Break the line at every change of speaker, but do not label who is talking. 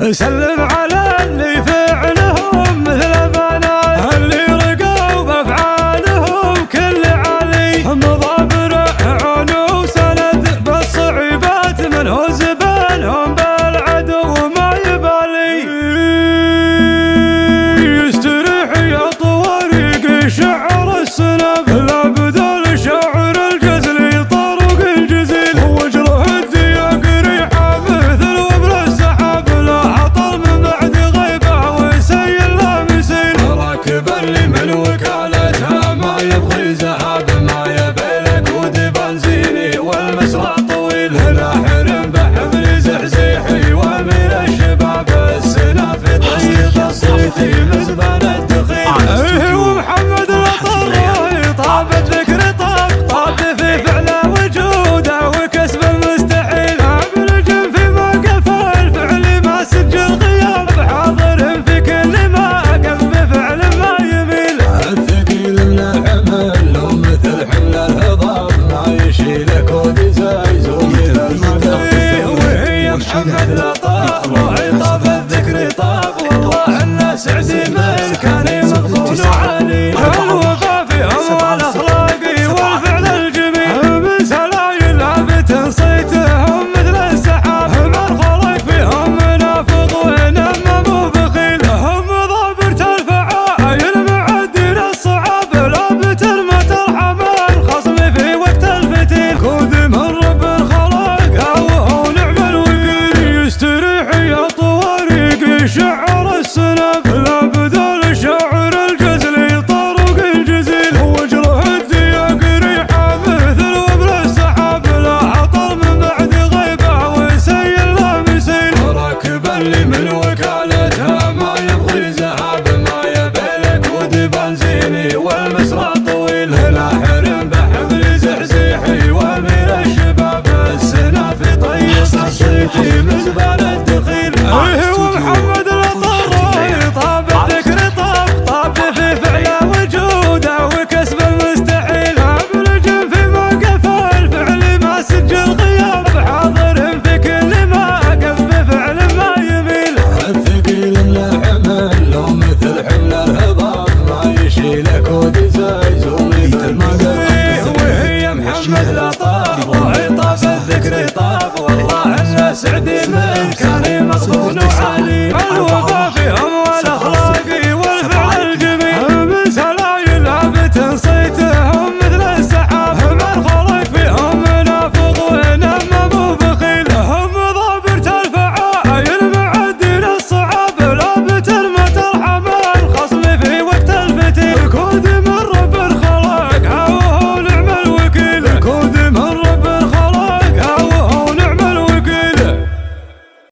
سلم على اللي فعلهم مثل بنات، اللي رقوا بافعالهم كل علي، مضابر عون وسند بالصعيبات، من هو زبانهم بالعدو ما يبالي. يستريح يا طوارق شعر السنب، لا بدل شعر الجزلي طرق الجزيل، وجره الدياق ريحه مثل وبل السحاب، لا عطل من بعد غيبه ويسيل لا مسيل، راكب اللي من وكالتها ما يبغي ذهب، ما يبيلك ود بنزيني والمسرى طويل، هنا حرم بحمل زحزيحي ومن الشباب السنا في طريق الصيتي مزبن الدخيل، ومحمد الطراي طاب الذكر طاب في فعله وجوده وكسب المستحيل، بلجم في موقف الفعل ما سجل غياب، حاضر في كل ما قف بفعل ما يميل، الثقيل من الحمل لو مثل حمل الهضاب، ما يشيلك ودزايز ومثل المدى، وهي محمد الطراي طاب الذكر طاب، والله انه سعدي من كان مقبول علي، الوفا فيهم والاخلاقي والفعل الجميل، من سلايل لابت صيتهم مثل السحاب، من خلق فيهم منافق وانما مو بخيل، هم ضابط الفعايل معدين الصعاب، لابت ما ترحم الخصم في وقت الفتيل، كود من رب الخلق وهو نعم الوكيل، يستريح يا طوارق شعر السنب، لا بدل شعر الجزلي طرق الجزيل، وجره الدياق ريحه مثل وبل السحاب، لا عطل من بعد غيبه ويسيل لا مسيل، راكب اللي من وكالتها ما يبغي ذهب، ما يبيلك ود بنزيني والمسرى طويل، هنا حرم بحمل زحزيحي ومن الشباب السنا في طيب الصيتي مزبن الدخيل، ومحمد